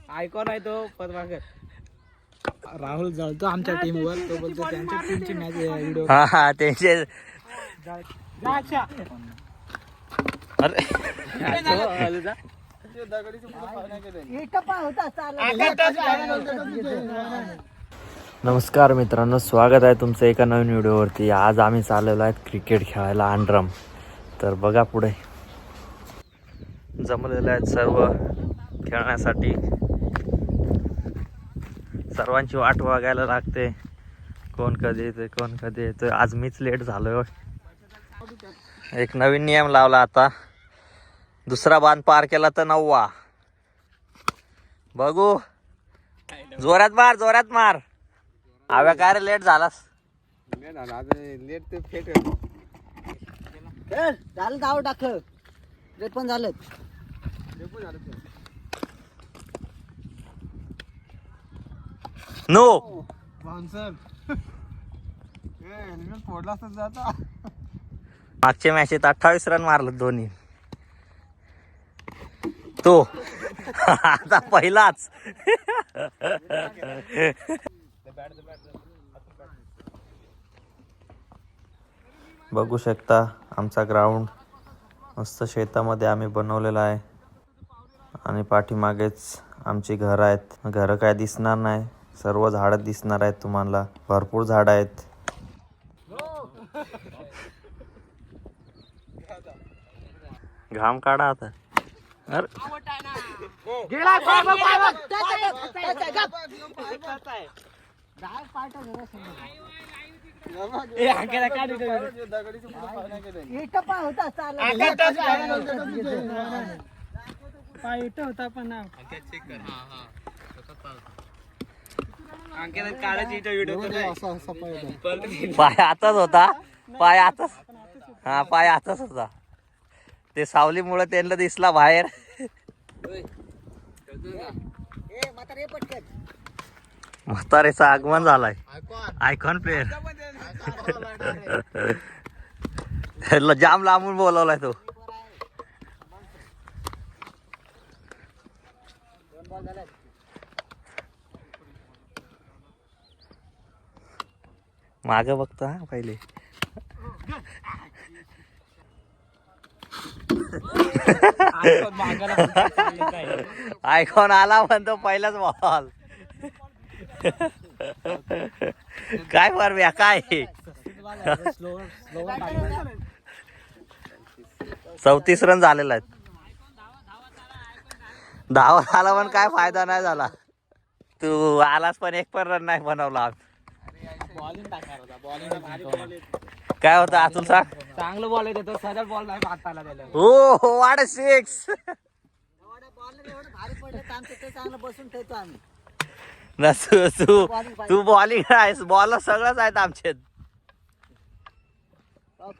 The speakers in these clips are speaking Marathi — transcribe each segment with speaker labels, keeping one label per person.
Speaker 1: आयकॉन आहे तो पद्माकर. राहुल जळतो आमच्या टीमवर. तो बोलतो त्यांच्या टीमची मॅच व्हिडिओ.
Speaker 2: हा त्यांचे. अरे नमस्कार मित्रांनो, स्वागत आहे तुमचं एका नवीन व्हिडिओवरती. आज आम्ही चाललेलो आहेत क्रिकेट खेळायला आंड्रम. तर बघा पुढे जमलेले आहेत सर्व खेळण्यासाठी. सर्वांची वाट बघायला लागते, कोण कधी येते कोण कधी येतं. आज मीच लेट झालोय. एक नवीन नियम लावला आता, दुसरा बांध पार केला तर 9वा. बघू, जोरात मार जोरात मार. आव्या काय रे लेट झालास?
Speaker 1: लेट ते फेट
Speaker 3: झालं धाव टाक रे. पण झालं
Speaker 2: नो
Speaker 1: बाउन्सर. हेल्मेट फोडला असता जाता.
Speaker 2: मागच्या मॅचेत 28 रन मारलं दोन्ही. तो आता पहिलाच. बघू शकता आमचा ग्राउंड मस्त शेतामध्ये आम्ही बनवलेला आहे. आणि पाठीमागेच आमची घरं आहेत. घरं काय दिसणार नाही, सर्व झाडं दिसणार आहेत तुम्हाला. भरपूर झाडं आहेत. घाम काढा आता. अरे
Speaker 3: होता पण
Speaker 2: पाय आताच होता. पाय आताच. हा पाय आताच होता. ते सावलीमुळे त्यांना दिसला बाहेर. म्हातारेचं आगमन झालाय. Icon player. जाम लांबून बोलवलाय तो. मागे बघतो हा पहिले. आयकॉन आला म्हणतो पहिलाच बॉल. काय परव्या काय 34 रन झालेला आहेत. 10 आला पण काय फायदा नाही झाला. तू आलास पण एक पण रन नाही बनवला. काय होतं अतुल सांग.
Speaker 1: चांगलं बॉल येतो, सरळ बॉल नाही पाहताला त्याला.
Speaker 2: हो वाड 6.
Speaker 3: चांगलं बसून ठेवतो आम्ही.
Speaker 2: ना तू बॉलिंग आहेस, बॉलर सगळंच आहेत आमचे.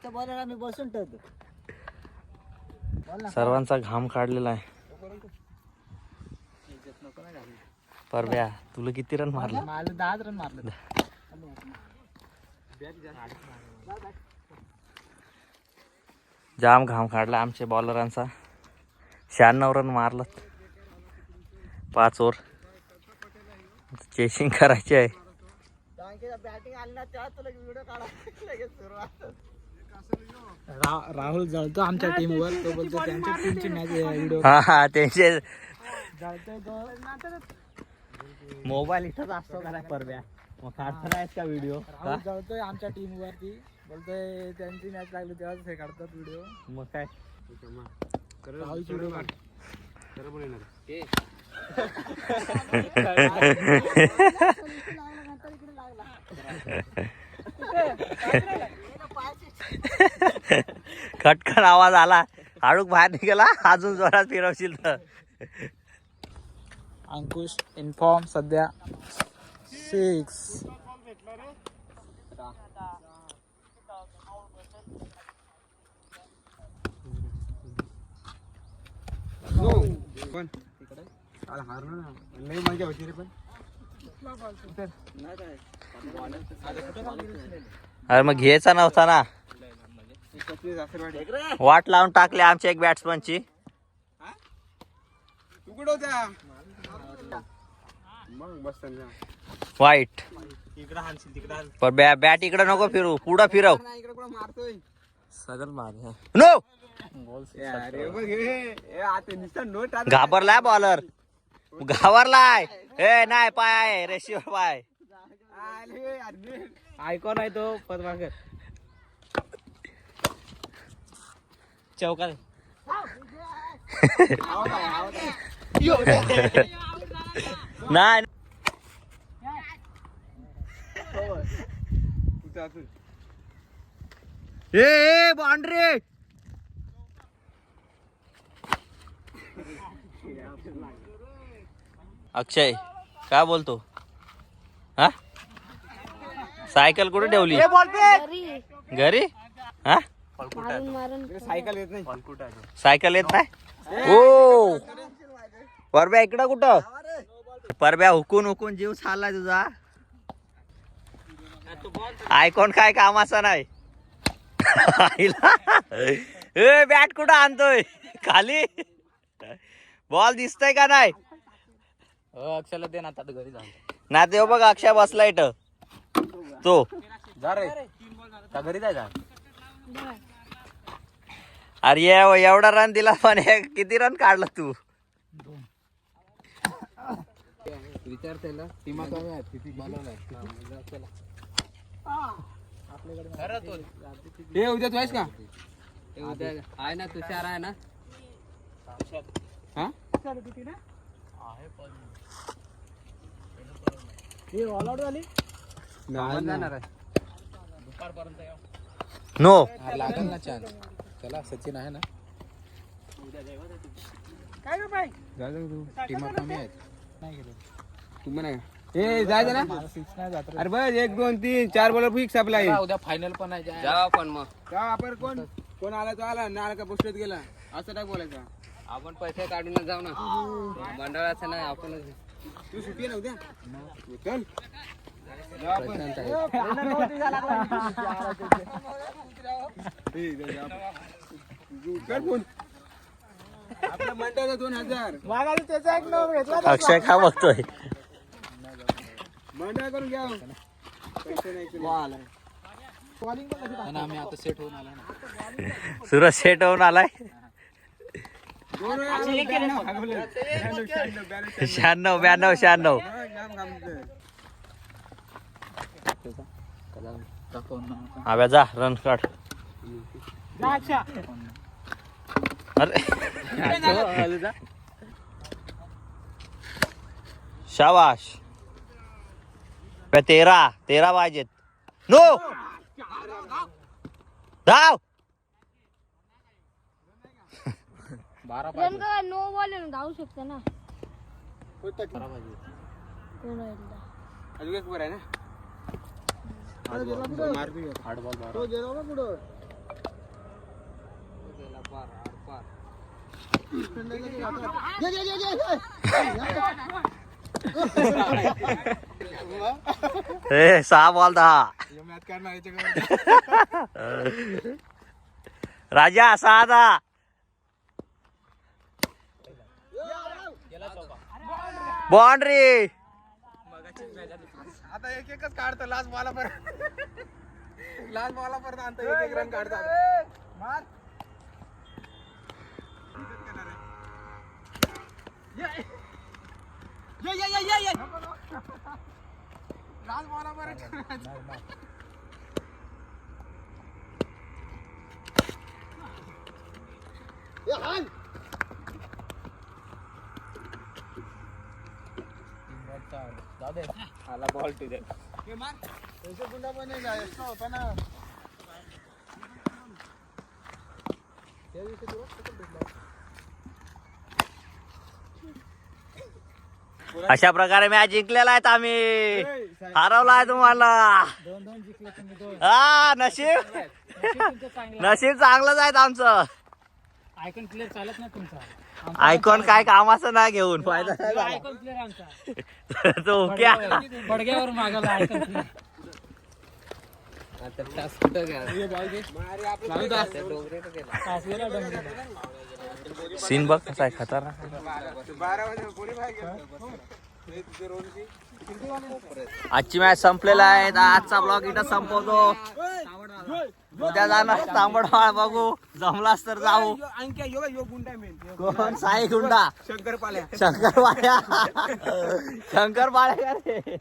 Speaker 3: बॉलर आम्ही बसून ठेवतो.
Speaker 2: सर्वांचा घाम काढलेला आहे. परव्या तुला किती रन मारले?
Speaker 1: मला 10 रन मारले.
Speaker 2: जाम घाम काढला आमच्या बॉलरांचा. 96 रन मारलं. 5 ओव्हर चेसिंग करायची आहे.
Speaker 1: राहुल जळतो आमच्या टीमवर. तो बोलतो त्यांच्या टीमची मॅच व्हिडिओ.
Speaker 2: हा त्यांचे
Speaker 1: जळतोय तो.
Speaker 2: मोबाईल इथंच असतो का परव्या? मग काढता नाहीत का व्हिडिओ?
Speaker 1: राहुल जळतोय आमच्या टीमवरती. बोलतोय त्यांची मॅच लागली तेव्हाच हे काढतात व्हिडिओ.
Speaker 2: मग काय
Speaker 1: राहुलची व्हिडिओ काढ.
Speaker 2: खटखट आवाज आला. हाडूक बाहेर निघाला. अजून जोरात फिरवशील तर.
Speaker 1: अंकुश इन्फॉर्म सध्या 6. मजा होती रे. पण
Speaker 2: अरे मग घ्यायचा नव्हता ना. वाट लावून टाकले आमच्या एक बॅट्समनची. वाईट पण बॅट इकडे नको फिरू पुढं फिरव नो घाबरलाय बॉलर घाबरलाय ए नाही पाय आहे रेशीवर पाय
Speaker 1: आयकॉन आहे तो पद्माकर चौका
Speaker 2: नाही ए बाउंड्री अक्षय काय बोलतो हा सायकल कुठे ठेवली घरी हा सायकल येत नाही ओ परब्या इकडं कुठं परब्या हुकून हुकून जीव चाललाय तुझा आयकॉन काय कामाचा नाही ए बॅट कुठं आणतोय खाली बॉल दिसतय का नाही
Speaker 1: अक्षयला दे ना आता घरी जा
Speaker 2: ना ते बघ अक्षय बसला इथं तो
Speaker 1: जा रे घरी जायचा
Speaker 2: अरे एवढा रन दिला पण किती रन काढला तू
Speaker 1: विचार त्याला टीमा कमी आहेत किती बनवलाय हे उद्या तू आहेस का उद्या आहे ना तुषार आहे ना हा हे ऑल आउट झाली नाही जाणार आहे
Speaker 2: नो
Speaker 1: लागेल ना छान चला सचिन आहे ना काय ग बाई जा तू टीमा कमी आहेत नाही गेलो तू म्हणा ए जायचं ना अरे बस 1 2 3 4 बॉलर फिक्स आपला उद्या फायनल पण आहे जा पण मग का आपण कोण आला तो आला ना आला का पोस्टात गेला असं काय बोलायचं आपण पैसे काढून जाऊ ना मंडळाचं नाही आपण तू सुट्टी आहे ना उद्या चल कर फोन आपल्या मंडळाचा 2000 त्याचा एक नाव घेतला
Speaker 2: अक्षय का बघतोय
Speaker 1: मंडळ करून घ्या पैसे नाही आम्ही आता सेट होऊन आला ना
Speaker 2: सूरज सेट होऊन आलाय 96 92 आव्या जा रन काढ अरे शाबाश 13 पाहिजेत नो धाव
Speaker 1: 12
Speaker 4: नो बॉल आहे ना धावू शकते ना
Speaker 1: अजून एक वर आहे ना हार्ड बॉल तो गेला ना पुढं
Speaker 2: ए 6 बॉल 10
Speaker 1: मॅच करणार याच्याकडे
Speaker 2: राजा 6 10 बाउंड्री
Speaker 1: आता एक एकच काढतो लास्ट बॉला पर्यंत आणतो एक रन काढतात लास्ट बॉला पर्यंत आला बॉल टू दे गुंडा पण नाही जाय होता ना
Speaker 2: अशा प्रकारे मॅच जिंकलेला आहेत आम्ही हरवलाय तुम्हाला हा नशीब चांगलंच आहेत आमचं
Speaker 1: आयकॉन प्लेअर चालत नाही तुमचा
Speaker 2: आयकॉन काय कामाचं नाही घेऊन फायदा
Speaker 1: आयकॉन प्लेअर आमचा
Speaker 2: तो क्या
Speaker 1: बडग्यावर मागायला आयकॉन प्लेअर आता टास्क कुठं गेला
Speaker 2: सीन बघ कसा आहे खतरनाक
Speaker 1: 12 वाजता कोणी बाहेर गेला
Speaker 2: आजची मॅच संपलेला आहे. आजचा ब्लॉग इथं संपवतो. उद्या जाणार तांबडवाळ बघू, जमलास तर जाऊ. कोण? साई गुंडा, शंकरपाळ्या शंकरपाळ्या रे.